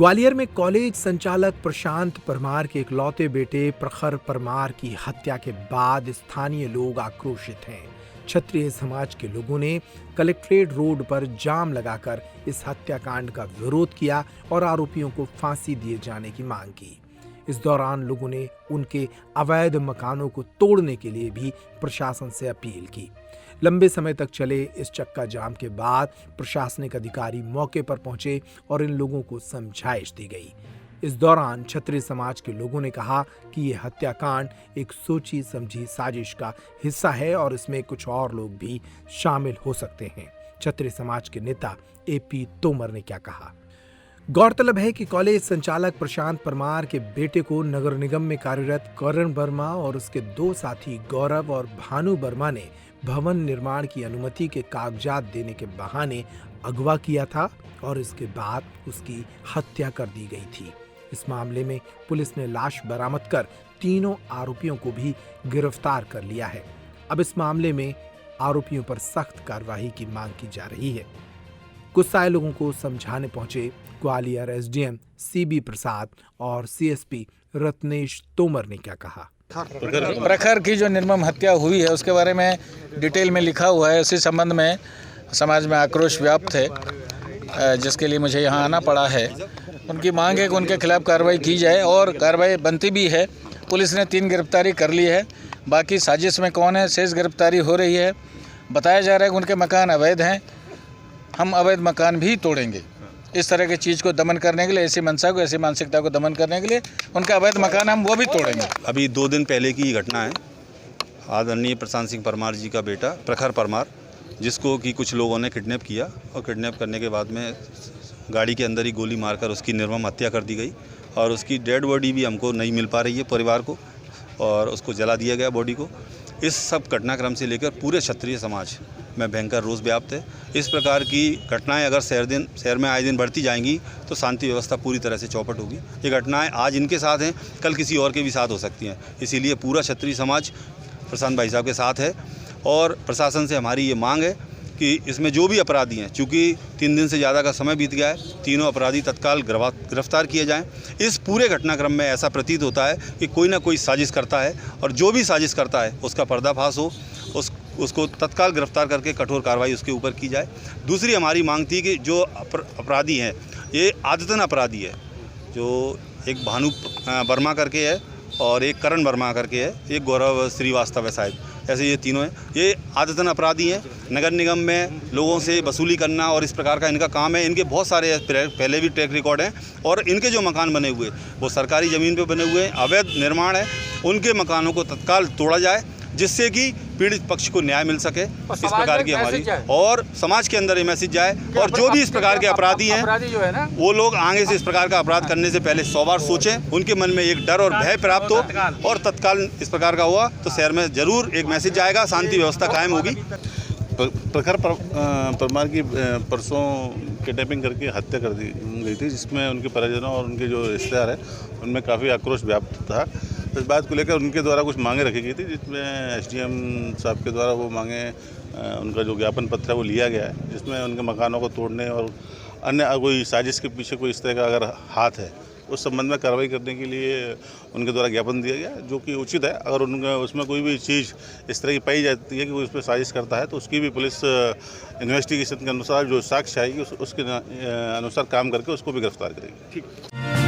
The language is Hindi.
ग्वालियर में कॉलेज संचालक प्रशांत परमार के इकलौते बेटे प्रखर परमार की हत्या के बाद स्थानीय लोग आक्रोशित हैं। क्षत्रिय समाज के लोगों ने कलेक्ट्रेट रोड पर जाम लगाकर इस हत्याकांड का विरोध किया और आरोपियों को फांसी दिए जाने की मांग की। इस दौरान लोगों ने उनके अवैध मकानों को तोड़ने के लिए भी प्रशासन से अपील की। लंबे समय तक चले इस चक्का जाम के बाद प्रशासनिक अधिकारी मौके पर पहुंचे और इन लोगों को समझाइश दी गई। इस दौरान क्षत्रिय समाज के लोगों ने कहा कि यह हत्याकांड एक सोची समझी साजिश का हिस्सा है और इसमें कुछ और लोग भी शामिल हो सकते हैं। क्षत्रिय समाज के नेता AP तोमर ने क्या कहा? गौरतलब है कि कॉलेज संचालक प्रशांत परमार के बेटे को नगर निगम में कार्यरत करण वर्मा और उसके 2 साथी गौरव और भानु वर्मा ने भवन निर्माण की अनुमति के कागजात देने के बहाने अगवा किया था और इसके बाद उसकी हत्या कर दी गई थी। इस मामले में पुलिस ने लाश बरामद कर तीनों आरोपियों को भी गिरफ्तार कर लिया है। अब इस मामले में आरोपियों पर सख्त कार्रवाई की मांग की जा रही है। गुस्साए लोगों को समझाने पहुंचे ग्वालियर SDM CB प्रसाद और CSP रत्नेश तोमर ने क्या कहा? प्रखर की जो निर्मम हत्या हुई है उसके बारे में डिटेल में लिखा हुआ है। उसी संबंध में समाज में आक्रोश व्याप्त है, जिसके लिए मुझे यहाँ आना पड़ा है। उनकी मांग है कि उनके खिलाफ कार्रवाई की जाए और कार्रवाई बनती भी है। पुलिस ने 3 गिरफ्तारी कर ली है, बाकी साजिश में कौन है शेष गिरफ्तारी हो रही है। बताया जा रहा है कि उनके मकान अवैध हैं, हम अवैध मकान भी तोड़ेंगे। इस तरह की चीज़ को दमन करने के लिए, ऐसी मंशा को, ऐसी मानसिकता को दमन करने के लिए उनका अवैध मकान हम वो भी तोड़ेंगे। अभी 2 दिन पहले की घटना है। आदरणीय प्रशांत सिंह परमार जी का बेटा प्रखर परमार, जिसको कि कुछ लोगों ने किडनैप किया और किडनैप करने के बाद में गाड़ी के अंदर ही गोली मारकर उसकी निर्मम हत्या कर दी गई और उसकी डेड बॉडी भी हमको नहीं मिल पा रही है परिवार को, और उसको जला दिया गया बॉडी को। इस सब घटनाक्रम से लेकर पूरे क्षत्रिय समाज में भयंकर रोष व्याप्त है। इस प्रकार की घटनाएं अगर शहर में आए दिन बढ़ती जाएंगी तो शांति व्यवस्था पूरी तरह से चौपट होगी। ये घटनाएं आज इनके साथ हैं, कल किसी और के भी साथ हो सकती हैं। इसीलिए पूरा क्षत्रिय समाज प्रशांत भाई साहब के साथ है और प्रशासन से हमारी ये मांग है कि इसमें जो भी अपराधी हैं, चूँकि 3 दिन से ज़्यादा का समय बीत गया है, तीनों अपराधी तत्काल गिरफ्तार किए जाएं। इस पूरे घटनाक्रम में ऐसा प्रतीत होता है कि कोई ना कोई साजिश करता है और जो भी साजिश करता है उसका पर्दाफाश हो, उसको तत्काल गिरफ्तार करके कठोर कार्रवाई उसके ऊपर की जाए। दूसरी हमारी मांग थी कि जो अपराधी हैं ये आदतन अपराधी है, जो एक भानु वर्मा करके है और एक करण वर्मा करके है, एक गौरव श्रीवास्तव है शायद, ऐसे ये तीनों हैं। ये आदतन अपराधी हैं। नगर निगम में लोगों से वसूली करना और इस प्रकार का इनका काम है। इनके बहुत सारे पहले भी ट्रैक रिकॉर्ड हैं और इनके जो मकान बने हुए वो सरकारी ज़मीन पे बने हुए हैं, अवैध निर्माण है। उनके मकानों को तत्काल तोड़ा जाए जिससे कि पीड़ित पक्ष को न्याय मिल सके। इस प्रकार की हमारी और समाज के अंदर ये मैसेज जाए और जो भी इस प्रकार के अपराधी हैं वो लोग आगे से इस प्रकार का अपराध करने से पहले 100 बार सोचें, उनके मन में एक डर और भय प्राप्त हो और तत्काल इस प्रकार का हुआ तो शहर में जरूर एक मैसेज जाएगा, शांति व्यवस्था कायम होगी। प्रखर परमार की परसों किडनैपिंग करके हत्या कर दी गई थी, जिसमें उनके परिजनों और उनके जो रिश्तेदार हैं उनमें काफ़ी आक्रोश व्याप्त था। इस बात को लेकर उनके द्वारा कुछ मांगे रखी गई थी, जिसमें SDM साहब के द्वारा वो मांगे, उनका जो ज्ञापन पत्र है वो लिया गया है, जिसमें उनके मकानों को तोड़ने और अन्य कोई साजिश के पीछे कोई इस तरह का अगर हाथ है उस संबंध में कार्रवाई करने के लिए उनके द्वारा ज्ञापन दिया गया, जो कि उचित है। अगर उनका उसमें कोई भी चीज़ इस तरह की पाई जाती है कि कोई उस पर साजिश करता है तो उसकी भी पुलिस इन्वेस्टिगेशन के अनुसार जो साक्ष्य आएगी उसके अनुसार काम करके उसको भी गिरफ्तार करेगी। ठीक।